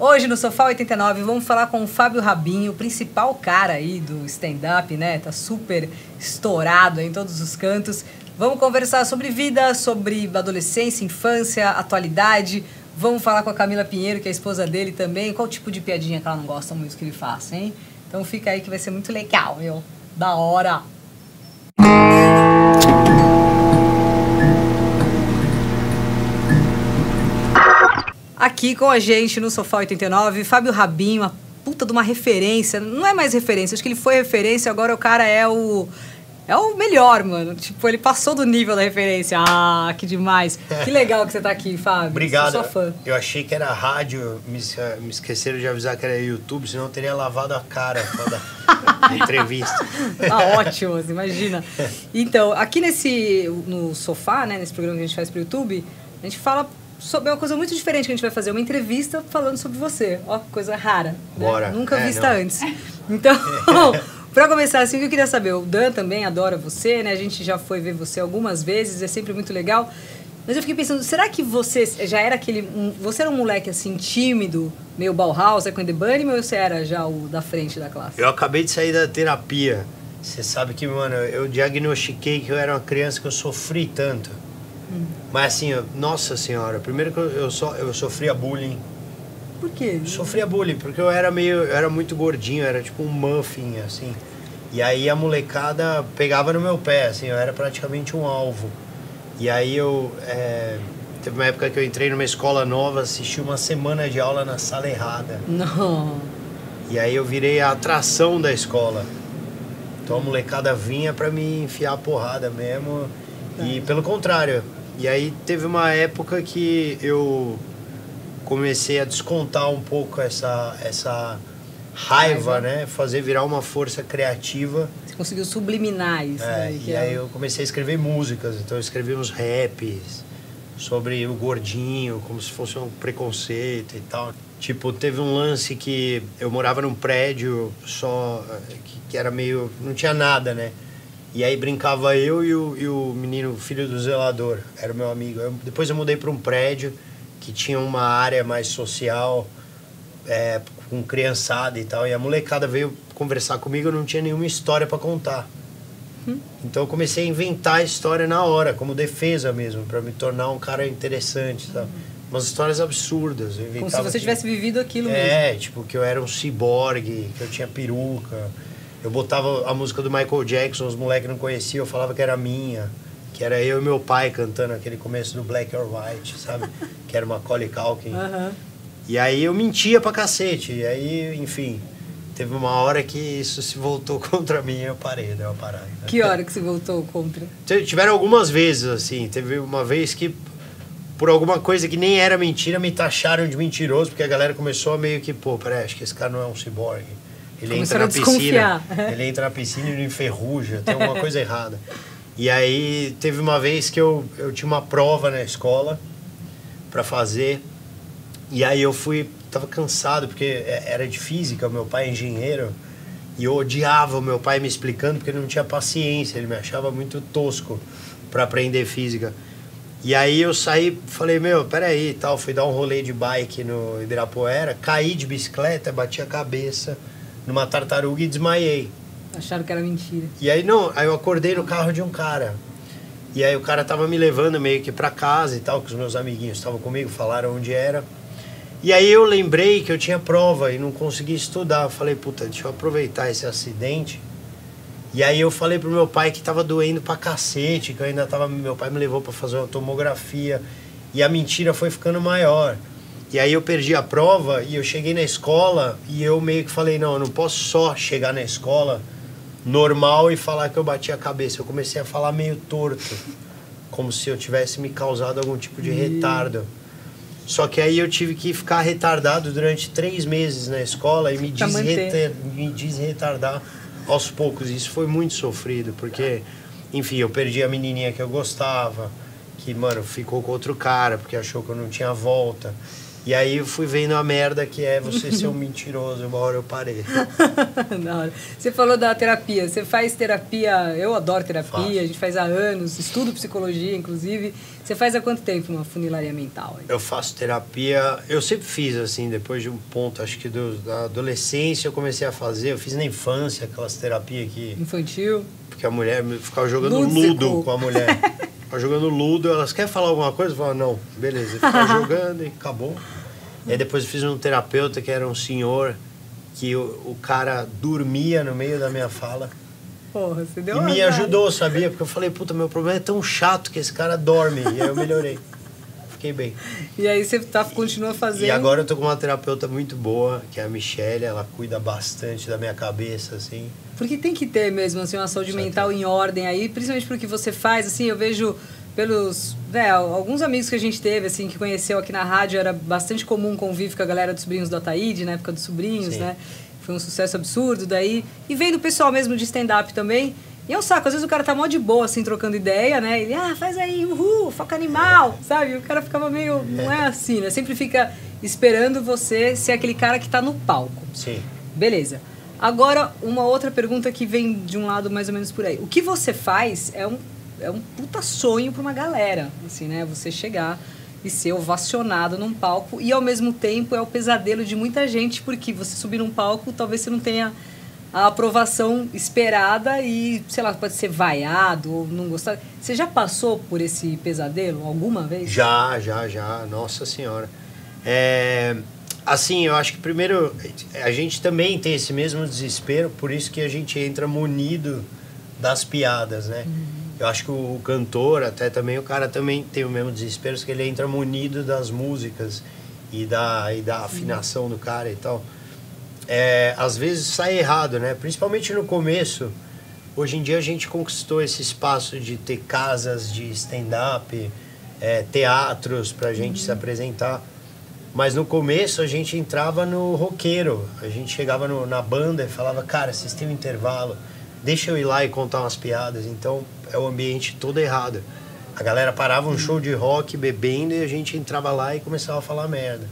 Hoje no Sofá 89 vamos falar com o Fábio Rabin, o principal cara aí do stand-up, né? Tá super estourado em todos os cantos. Vamos conversar sobre vida, sobre adolescência, infância, atualidade. Vamos falar com a Camila Pinheiro, que é a esposa dele também. Qual tipo de piadinha que ela não gosta muito que ele faça, hein? Então fica aí que vai ser muito legal, meu. Da hora! Aqui com a gente no Sofá 89, Fábio Rabin, uma puta de uma referência. Não é mais referência, acho que ele foi referência, agora o cara é o melhor, mano. Tipo, ele passou do nível da referência. Ah, que demais. Que legal que você tá aqui, Fábio. Obrigado. Sou sua fã. Eu achei que era rádio, me esqueceram de avisar que era YouTube, senão eu teria lavado a cara da entrevista. Tá ótimo, imagina. Então, aqui no Sofá, né, nesse programa que a gente faz pro YouTube, a gente fala sobre uma coisa muito diferente que a gente vai fazer, uma entrevista falando sobre você. Ó, coisa rara. Bora. Né? Nunca vista antes. Então, pra começar assim, o que eu queria saber, o Dan também adora você, né? A gente já foi ver você algumas vezes, é sempre muito legal. Mas eu fiquei pensando, será que você já era você era um moleque assim, tímido, meio Bauhaus, com The Bunny, ou você era já o da frente da classe? Eu acabei de sair da terapia. Você sabe que, mano, eu diagnostiquei que eu era uma criança que eu sofri tanto. Mas assim, nossa senhora, primeiro que eu sofria bullying. Por quê? Sofria bullying, porque eu era muito gordinho, era tipo um muffin, assim. E aí a molecada pegava no meu pé, assim, eu era praticamente um alvo. E aí teve uma época que eu entrei numa escola nova, assisti uma semana de aula na sala errada. Não. E aí eu virei a atração da escola. Então a molecada vinha pra me enfiar a porrada mesmo. E pelo contrário. E aí teve uma época que eu comecei a descontar um pouco essa raiva, né? Fazer virar uma força criativa. Você conseguiu subliminar isso. E aí eu comecei a escrever músicas. Então eu escrevi uns raps sobre o gordinho, como se fosse um preconceito e tal. Tipo, teve um lance que eu morava num prédio só, que era meio... não tinha nada, né? E aí brincava eu e o menino, filho do zelador, era o meu amigo. Depois eu mudei para um prédio que tinha uma área mais social, com criançada e tal. E a molecada veio conversar comigo, eu não tinha nenhuma história para contar. Então eu comecei a inventar a história na hora, como defesa mesmo, para me tornar um cara interessante, sabe? Umas histórias absurdas. Eu como se você tivesse vivido aquilo mesmo. Tipo, que eu era um ciborgue, que eu tinha peruca. Eu botava a música do Michael Jackson, os moleques não conheciam, eu falava que era minha. Que era eu e meu pai cantando aquele começo do Black or White, sabe? Que era Macaulay Culkin. E aí eu mentia pra cacete. E aí, enfim, teve uma hora que isso se voltou contra mim e eu parei, deu uma parada. Que hora que se voltou contra? Tiveram algumas vezes, assim. Teve uma vez que, por alguma coisa que nem era mentira, me taxaram de mentiroso, porque a galera começou a meio que, pô, peraí, acho que esse cara não é um ciborgue. Ele entra na piscina, ele entra na piscina e não enferruja, tem alguma coisa errada. E aí teve uma vez que eu tinha uma prova na escola para fazer, e aí eu tava cansado, porque era de física, o meu pai é engenheiro, e eu odiava o meu pai me explicando, porque ele não tinha paciência, ele me achava muito tosco para aprender física. E aí eu saí, falei, peraí e tal, fui dar um rolê de bike no Ibirapuera, caí de bicicleta, bati a cabeça numa tartaruga e desmaiei. Acharam que era mentira. E aí aí eu acordei no carro de um cara. E aí o cara tava me levando meio que pra casa e tal, que os meus amiguinhos estavam comigo, falaram onde era. E aí eu lembrei que eu tinha prova e não consegui estudar. Eu falei, puta, deixa eu aproveitar esse acidente. E aí eu falei pro meu pai que tava doendo pra cacete, que eu ainda tava... Meu pai me levou pra fazer uma tomografia. E a mentira foi ficando maior. E aí eu perdi a prova e eu cheguei na escola e eu meio que falei, não, eu não posso só chegar na escola normal e falar que eu bati a cabeça. Eu comecei a falar meio torto, como se eu tivesse me causado algum tipo de retardo. Só que aí eu tive que ficar retardado durante 3 meses na escola e me desretardar aos poucos. Isso foi muito sofrido, porque, enfim, eu perdi a menininha que eu gostava, que, mano, ficou com outro cara, porque achou que eu não tinha volta. E aí eu fui vendo a merda que é você ser um mentiroso. Uma hora eu parei. Não, você falou da terapia. Você faz terapia... Eu adoro terapia. Faço. A gente faz há anos. Estudo psicologia, inclusive. Você faz há quanto tempo uma funilaria mental? Eu faço terapia... Eu sempre fiz, assim, depois de um ponto, acho que da adolescência eu comecei a fazer. Eu fiz na infância aquelas terapias que... Infantil. Porque a mulher ficava jogando Lúdico. ludo com a mulher. Ficava jogando ludo, elas querem falar alguma coisa? Eu falava, não, beleza. Ficava jogando e acabou. E aí depois eu fiz um terapeuta que era um senhor, que o cara dormia no meio da minha fala. Porra, você deu E uma me azar. ajudou, sabia? Porque eu falei, puta, meu problema é tão chato que esse cara dorme. E aí eu melhorei. Fiquei bem. E aí você continua fazendo... E agora eu tô com uma terapeuta muito boa, que é a Michelle. Ela cuida bastante da minha cabeça, assim. Porque tem que ter mesmo, assim, uma saúde mental em ordem aí, principalmente pro que você faz, assim, eu vejo pelos... alguns amigos que a gente teve, assim, que conheceu aqui na rádio, era bastante comum convívio com a galera dos Sobrinhos do Ataíde, na época dos Sobrinhos, Sim. né? Foi um sucesso absurdo daí. E vendo o pessoal mesmo de stand-up também. E é um saco, às vezes o cara tá mó de boa, assim, trocando ideia, né? Ele, faz aí, uhul, foca animal, sabe? O cara ficava meio... Não é assim, né? Sempre fica esperando você ser aquele cara que tá no palco. Sim. Beleza. Agora, uma outra pergunta que vem de um lado mais ou menos por aí. O que você faz é um puta sonho pra uma galera, assim, né? Você chegar e ser ovacionado num palco e, ao mesmo tempo, é o pesadelo de muita gente, porque você subir num palco, talvez você não tenha a aprovação esperada e, sei lá, pode ser vaiado ou não gostar. Você já passou por esse pesadelo alguma vez? Já. Nossa Senhora. Assim, eu acho que primeiro a gente também tem esse mesmo desespero, por isso que a gente entra munido das piadas, né? Eu acho que o cantor, até também, o cara também tem o mesmo desespero, que ele entra munido das músicas e da afinação do cara e tal. Às vezes sai errado, né? Principalmente no começo. Hoje em dia a gente conquistou esse espaço de ter casas de stand-up, teatros pra gente se apresentar. Mas no começo a gente entrava no roqueiro. A gente chegava na banda e falava, cara, vocês têm um intervalo, deixa eu ir lá e contar umas piadas. Então é o ambiente todo errado. A galera parava um show de rock bebendo e a gente entrava lá e começava a falar merda.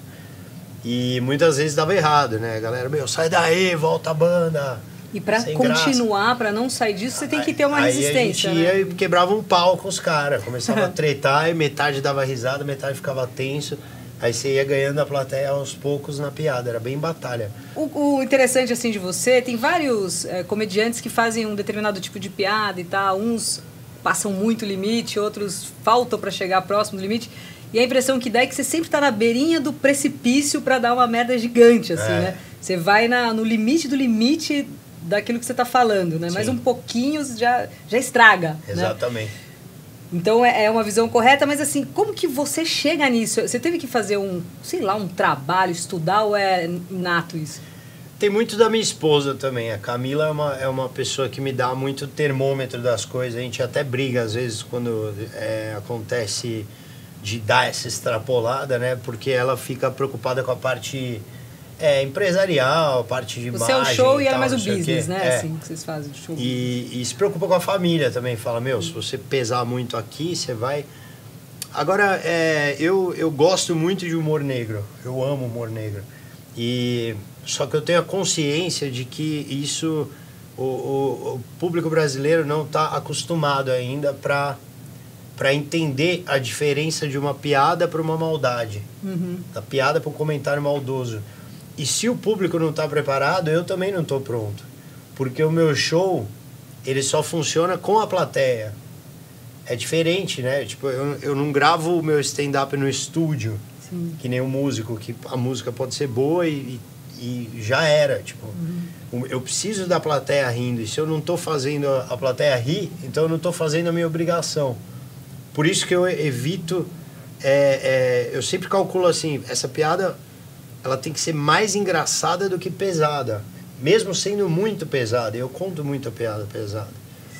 E muitas vezes dava errado, né? A galera, sai daí, volta a banda. E pra continuar, pra não sair disso, você tem que ter uma resistência, né? A gente ia e quebrava um pau com os caras. Começava a tretar e metade dava risada, metade ficava tenso. Aí você ia ganhando a plateia aos poucos na piada, era bem batalha. O interessante, assim, de você, tem vários comediantes que fazem um determinado tipo de piada e tal. Uns passam muito o limite, outros faltam pra chegar próximo do limite. E a impressão que dá é que você sempre tá na beirinha do precipício pra dar uma merda gigante, assim, né? Você vai no limite do limite daquilo que você tá falando, né? Sim. Mais um pouquinho já estraga. Exatamente. Né? Então é uma visão correta, mas assim, como que você chega nisso? Você teve que fazer um trabalho, estudar, ou é inato isso? Tem muito da minha esposa também. A Camila é uma pessoa que me dá muito termômetro das coisas. A gente até briga às vezes quando acontece de dar essa extrapolada, né? Porque ela fica preocupada com a parte empresarial, a parte de imagem. Você é o show e ela tal, mais o business, né? Assim que vocês fazem o show. E se preocupa com a família também. Fala, se você pesar muito aqui, você vai... Agora, eu gosto muito de humor negro. Eu amo humor negro. Só que eu tenho a consciência de que isso... O público brasileiro não está acostumado ainda para entender a diferença de uma piada para uma maldade. Da piada para um comentário maldoso. E se o público não está preparado, eu também não estou pronto. Porque o meu show, ele só funciona com a plateia. É diferente, né? Tipo, eu não gravo o meu stand-up no estúdio, Sim. que nem um músico, que a música pode ser boa e já era. Tipo, eu preciso da plateia rindo. E se eu não estou fazendo a plateia rir, então eu não estou fazendo a minha obrigação. Por isso que eu evito... eu sempre calculo assim, essa piada... ela tem que ser mais engraçada do que pesada. Mesmo sendo muito pesada. Eu conto muita piada pesada.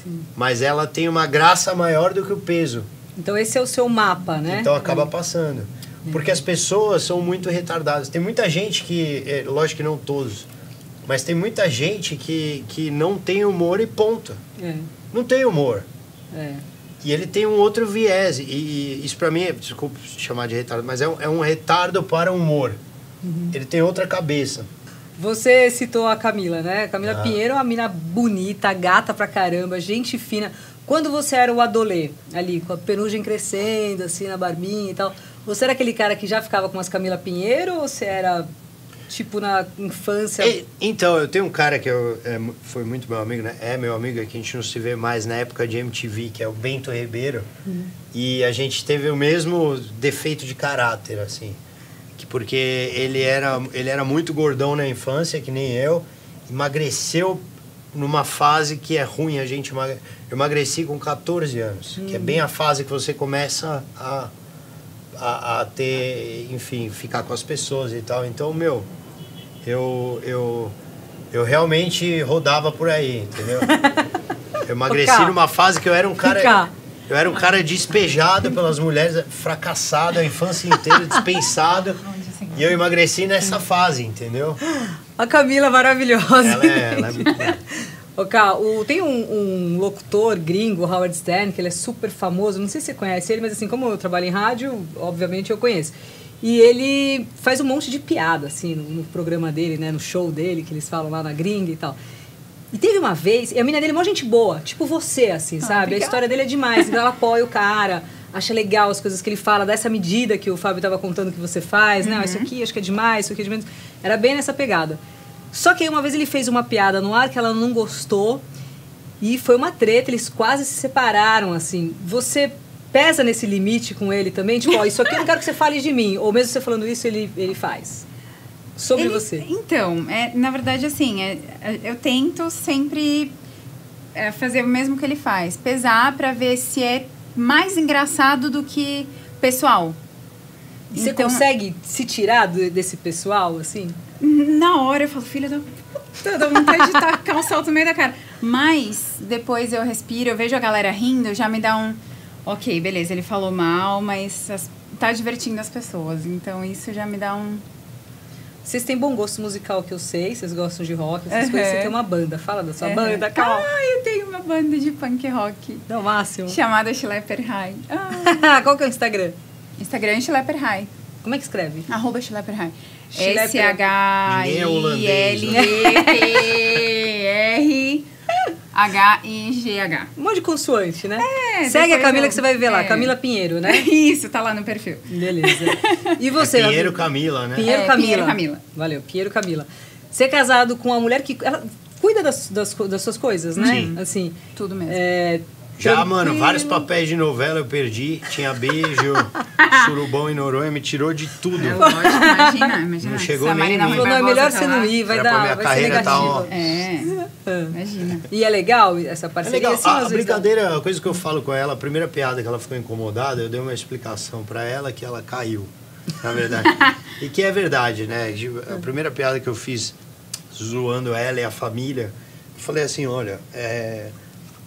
Sim. Mas ela tem uma graça maior do que o peso. Então esse é o seu mapa, né? Então acaba passando. Porque as pessoas são muito retardadas. Tem muita gente que... lógico que não todos. Mas tem muita gente que não tem humor e ponto. Não tem humor. E ele tem um outro viés. E isso pra mim, desculpa chamar de retardo, mas é um retardo para o humor. Ele tem outra cabeça. Você citou a Camila, né? Camila Pinheiro é uma mina bonita, gata pra caramba, gente fina. Quando você era o adolê, ali, com a penugem crescendo, assim, na barbinha e tal, você era aquele cara que já ficava com as Camila Pinheiro ou você era, tipo, na infância? Então, eu tenho um cara que foi muito meu amigo, né? É meu amigo, que a gente não se vê mais na época de MTV, que é o Bento Ribeiro. E a gente teve o mesmo defeito de caráter, assim. Porque ele era muito gordão na infância, que nem eu. Emagreceu numa fase que é ruim a gente emagrecer. Eu emagreci com 14 anos, que é bem a fase que você começa a ter, enfim, ficar com as pessoas e tal. Então, eu realmente rodava por aí, entendeu? Eu emagreci numa fase que eu era um cara... Eu era um cara despejado pelas mulheres, fracassado a infância inteira, dispensado. E eu emagreci nessa fase, entendeu? A Camila maravilhosa. Ela é muito boa. Ô, Cá, tem um locutor gringo, Howard Stern, que ele é super famoso. Não sei se você conhece ele, mas assim, como eu trabalho em rádio, obviamente eu conheço. E ele faz um monte de piada, assim, no programa dele, né? No show dele, que eles falam lá na gringa e tal. E teve uma vez, e a mina dele é mó gente boa, tipo você, assim, sabe? Obrigada. A história dele é demais, então ela apoia o cara, acha legal as coisas que ele fala, dessa medida que o Fábio tava contando que você faz, né? Isso aqui acho que é demais, isso aqui é de menos. Era bem nessa pegada. Só que aí uma vez ele fez uma piada no ar que ela não gostou, e foi uma treta, eles quase se separaram, assim. Você pesa nesse limite com ele também? Tipo, ó, isso aqui eu não quero que você fale de mim, ou mesmo você falando isso, ele faz. Sobre você. Então, na verdade, assim, eu tento sempre fazer o mesmo que ele faz. Pesar pra ver se é mais engraçado do que pessoal. E você consegue se tirar desse pessoal, assim? Na hora eu falo, filha da puta, dá vontade de tacar um salto no meio da cara. Mas, depois eu respiro, eu vejo a galera rindo, já me dá um... Ok, beleza, ele falou mal, mas tá divertindo as pessoas. Então, isso já me dá um... Vocês têm bom gosto musical, que eu sei. Vocês gostam de rock, essas coisas. Você tem uma banda. Fala da sua banda, calma. Eu tenho uma banda de punk rock. Não, máximo. Chamada Schlepper High. Qual que é o Instagram? Instagram é Schlepper High. Como é que escreve? @Schlepper High. SHILLEPPRHIGH. Um monte de consoante, né? Segue a Camila que você vai ver lá. Camila Pinheiro, né? Isso, tá lá no perfil. Beleza. E você? Pinheiro Camila, né? Pinheiro Camila. Pinheiro Camila. Valeu, Pinheiro Camila. Você é casado com uma mulher que ela cuida das suas coisas, né? Sim. Assim, tudo mesmo. Já, mano, vários papéis de novela eu perdi. Tinha beijo, surubão em Noronha, me tirou de tudo. Lógico, imagina. Não chegou nem em mim. Não, é melhor você não ir, vai dar, vai ser negativo. Imagina. E é legal essa parceria? É legal. A brincadeira, a coisa que eu falo com ela, a primeira piada que ela ficou incomodada, eu dei uma explicação pra ela que ela caiu, na verdade. E que é verdade, né? A primeira piada que eu fiz zoando ela e a família, eu falei assim, olha,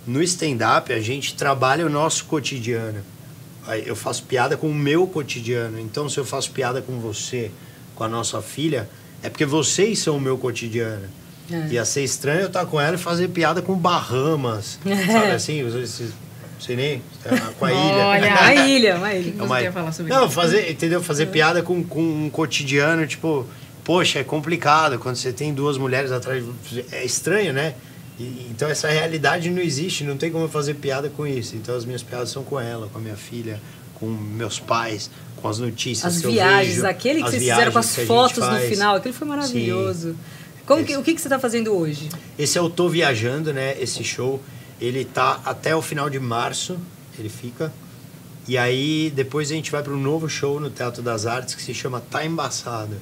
no stand-up a gente trabalha o nosso cotidiano. Eu faço piada com o meu cotidiano. Então, se eu faço piada com você, com a nossa filha, é porque vocês são o meu cotidiano. Ia ser estranho eu estar com ela e fazer piada com Bahamas, sabe assim? Você nem... Com a ilha. Olha, uma ilha. O que você quer falar sobre isso? Não, fazer piada com um cotidiano, tipo... Poxa, é complicado quando você tem duas mulheres atrás. É estranho, né? Então essa realidade não existe, não tem como eu fazer piada com isso. Então as minhas piadas são com ela, com a minha filha, com meus pais, com as notícias que viagens, eu vejo. Aquele que vocês fizeram com as fotos no final, aquilo foi maravilhoso. O que você está fazendo hoje? Esse é o Tô Viajando, né? Esse show, ele tá até o final de março, ele fica. E aí depois a gente vai para um novo show no Teatro das Artes que se chama Tá Embaçado.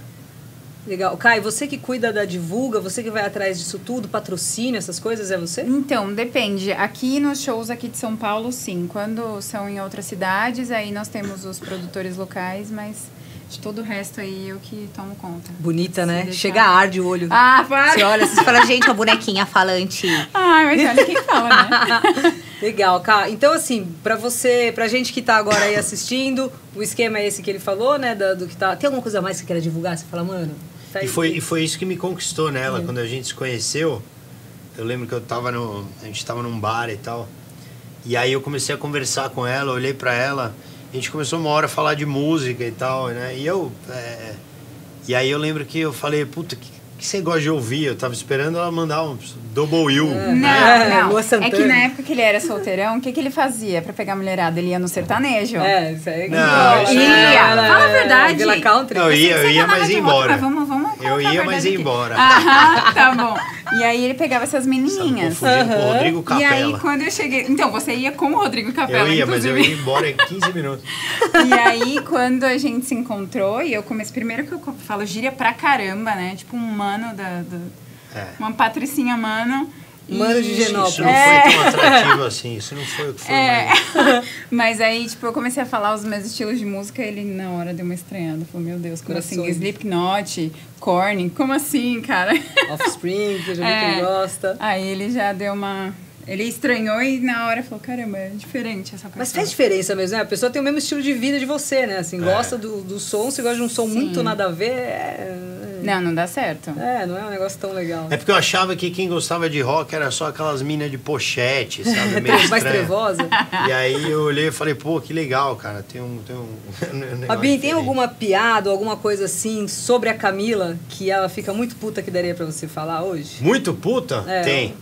Legal. Kai, você que cuida da divulga, você que vai atrás disso tudo, patrocínio, essas coisas, é você? Então, depende. Aqui nos shows aqui de São Paulo, sim. Quando são em outras cidades, aí nós temos os produtores locais, mas de todo o resto aí eu que tomo conta. Bonita, né? Deixar... Chega a arde o olho. Ah, para! Você olha, você fala, gente, uma bonequinha falante. Ah, mas olha quem fala, né? Legal, Kai. Então, assim, pra gente que tá agora aí assistindo, o esquema é esse que ele falou, né? Do que tá... Tem alguma coisa mais que você queira divulgar? Você fala, mano... E foi isso que me conquistou nela. Quando a gente se conheceu, eu lembro que a gente tava num bar e tal. E aí eu comecei a conversar com ela, olhei pra ela, a gente começou uma hora a falar de música e tal, né? E aí eu lembro que eu falei, puta, que você gosta de ouvir? Eu tava esperando ela mandar um Double U. Não. É que na época que ele era solteirão, o que ele fazia pra pegar a mulherada? Ele ia no sertanejo. Isso aí. Fala a verdade. Vila Country. Não, eu ia, mas ia embora. Vamos eu ia, mas ia embora. Tá bom. E aí ele pegava essas menininhas. Com o Rodrigo Capela. E aí quando eu cheguei... Então, você ia com o Rodrigo Capela, Eu ia, inclusive. mas eu ia embora em 15 minutos. E aí, quando a gente se encontrou, e eu comecei... Primeiro que eu falo gíria pra caramba, né? Tipo um mano uma patricinha mano. Mano de Genópolis. Isso não foi tão atrativo assim, isso não foi o que foi mais. Mas aí, tipo, eu comecei a falar os meus estilos de música, ele na hora deu uma estranhada. Falou, meu Deus, como assim? Slipknot, Korn, como assim, cara? Offspring, que eu já vi que ele gosta. Aí ele já deu uma... Ele estranhou e na hora falou, caramba, é diferente essa pessoa. Mas faz diferença mesmo, né? A pessoa tem o mesmo estilo de vida de você, né? Assim, gosta do som, se gosta de um som muito nada a ver, Não dá certo. Não é um negócio tão legal. É porque eu achava que quem gostava de rock era só aquelas minas de pochete, sabe? Meio mais trevosa. E aí eu olhei e falei, pô, que legal, cara. Tem um Fabi, tem alguma piada ou alguma coisa assim sobre a Camila que ela fica muito puta que daria pra você falar hoje? Muito puta? Tem.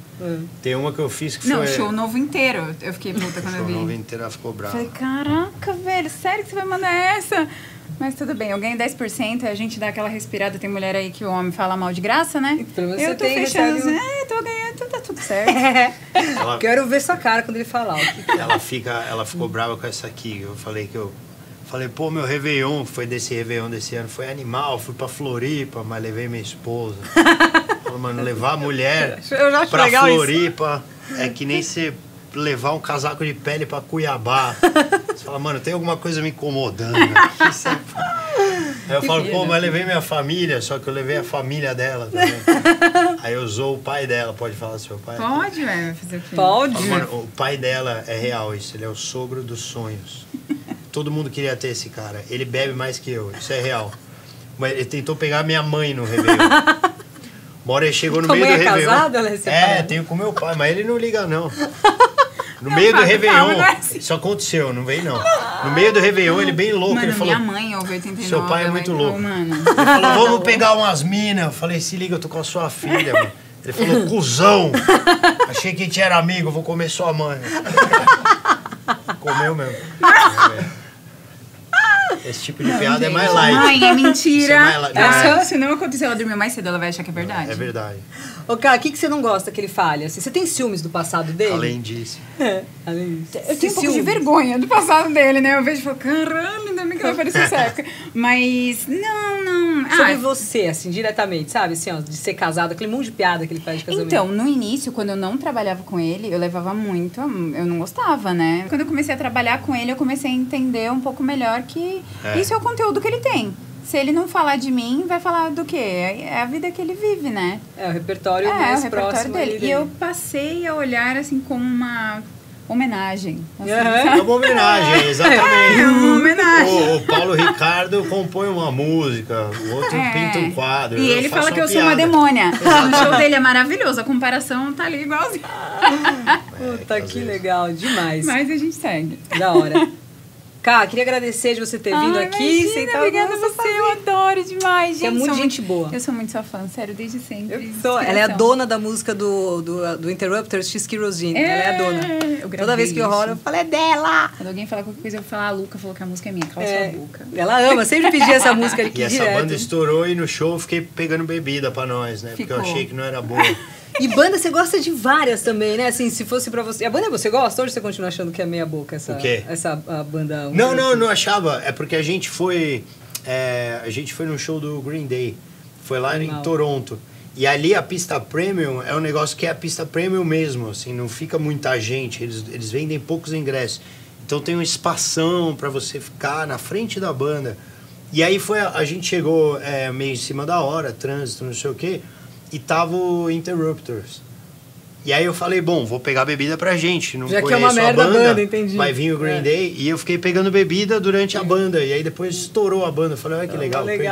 Tem uma que eu fiz que foi... Não, show novo inteiro. Eu fiquei puta quando eu vi. Show novo inteiro, ela ficou brava. Falei, caraca, velho, sério que você vai mandar essa? Mas tudo bem, eu ganho 10%, a gente dá aquela respirada. Tem mulher aí que o homem fala mal de graça, né? Pelo menos eu você tô tem fechando, tô ganhando, tá tudo certo. Quero ver sua cara quando ele falar. Ela ficou brava com essa aqui. Eu falei, pô, meu Réveillon, foi desse Réveillon desse ano, foi animal, fui pra Floripa, mas levei minha esposa. Falei, mano, levar a mulher pra Floripa é que nem você levar um casaco de pele pra Cuiabá. Você fala, mano, tem alguma coisa me incomodando. Aí eu falo, pô, mas levei minha família, só que eu levei a família dela também. Aí eu usou o pai dela, pode falar seu pai? Pode, vai fazer o quê? Pode. Falo, mano, o pai dela é real isso, ele é o sogro dos sonhos. Todo mundo queria ter esse cara. Ele bebe mais que eu, isso é real. Mas ele tentou pegar minha mãe no Réveillon. Uma hora ele chegou no meio do Réveillon. Casada, ela é tenho com meu pai, mas ele não liga não. No meio do Réveillon, isso aconteceu, não vem não. No meio do Réveillon, ele bem louco, mano, ele falou... minha mãe ouve 89. Seu pai é muito louco. Mano. Ele falou, vamos pegar umas minas. Eu falei, se liga, eu tô com a sua filha, mano. Ele falou, cuzão. Achei que a gente era amigo, vou comer sua mãe. Comeu mesmo. Esse tipo de piada é mais light. Mãe, é mentira. Se não acontecer, ela dormiu mais cedo, ela vai achar que é verdade. É verdade. Ô, cara, o que você não gosta que ele fale? Assim, você tem ciúmes do passado dele? Além disso. Além disso. Eu tenho um pouco de vergonha do passado dele, né? Eu vejo e falo, caralho, ainda bem que ela apareceu essa época. Mas, não. Sobre você, assim, diretamente, sabe? Assim, ó, de ser casado, aquele monte de piada que ele faz de casamento. Então, no início, quando eu não trabalhava com ele, eu levava muito, eu não gostava, né? Quando eu comecei a trabalhar com ele, eu comecei a entender um pouco melhor que isso é o conteúdo que ele tem. Se ele não falar de mim, vai falar do quê? É a vida que ele vive, né? É o repertório mais próximo dele. E eu passei a olhar, assim, como uma homenagem. Assim, é uma homenagem, exatamente. É uma homenagem. O Paulo Ricardo compõe uma música, o outro pinta um quadro. E ele fala que eu sou uma demônia. O show dele é maravilhoso, a comparação tá ali igualzinho. Puta, que legal, demais. Mas a gente segue. Da hora. Cá, queria agradecer de você ter vindo aqui. Imagina, obrigada a você, eu adoro demais, gente. É muito gente boa. Eu sou muito sua fã, sério, desde sempre. Ela é a dona da música do Interrupters, X Kerosene. Ela é a dona. Toda vez que eu rolo, eu falo, é dela. Quando alguém fala qualquer coisa, eu vou falar, a Luca falou que a música é minha, cala sua boca. Ela ama, sempre pedi essa música aqui direto. E essa banda estourou e no show eu fiquei pegando bebida pra nós, né? Porque eu achei que não era boa. E banda, você gosta de várias também, né? Assim, se fosse pra você... A banda você gosta? Ou você continua achando que é meia boca essa... O quê? Essa banda... Não achava. É porque a gente foi no show do Green Day. Foi lá em Toronto. E ali a pista premium é um negócio que é a pista premium mesmo, assim. Não fica muita gente. Eles vendem poucos ingressos. Então tem um espação pra você ficar na frente da banda. E aí a gente chegou meio em cima da hora, trânsito, não sei o quê. E tava o Interrupters. E aí eu falei, bom, vou pegar bebida pra gente. Não já conheço que é uma merda a banda, entendi. Vai vir o Green Day. E eu fiquei pegando bebida durante a banda. E aí depois estourou a banda. Eu falei, olha que legal, perdi.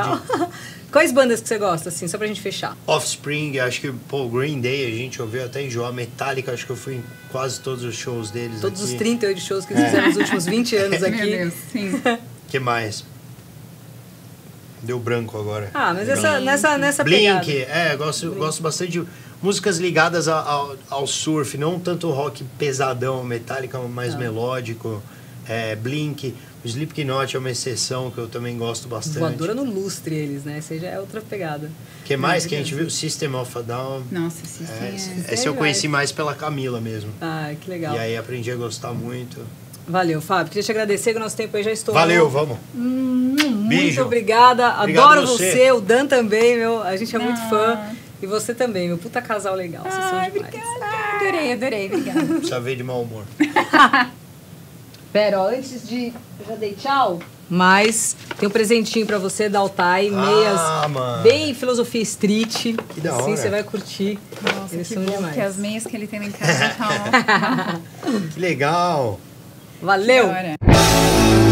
Quais bandas que você gosta, assim, só pra gente fechar? Offspring, acho que, pô, Green Day, a gente ouviu até enjoar. Metallica, acho que eu fui em quase todos os shows deles Todos aqui. os 38 shows que eles fizeram nos últimos 20 anos aqui. Meu Deus, sim. Que mais? Deu branco agora. Ah, mas nessa Blink, pegada. gosto bastante de músicas ligadas ao surf, não tanto rock pesadão, Metallica mais melódico. Blink, o Slipknot é uma exceção que eu também gosto bastante. Voadora no lustre eles, né? Essa já é outra pegada. Que mais que a gente viu? System of a Down. Nossa, System Essa eu conheci mais pela Camila mesmo. Ah, que legal. E aí aprendi a gostar muito. Valeu, Fábio. Queria te agradecer que o nosso tempo aí já estourou. Valeu, vamos. Muito Beijo. obrigada. Obrigado Adoro você. você, o Dan também, meu. A gente é muito fã. E você também, meu. Puta casal legal. Vocês são demais. Adorei, obrigada. Precisa ver de mau humor. Pera, ó, antes de... Eu já dei tchau. Mas tem um presentinho pra você da Altai, meias mano. bem filosofia street. Que da Assim hora. você vai curtir. Nossa, Eles que são bom, demais. porque as meias que ele tem lá em casa estão... Que legal. Valeu! Que da hora.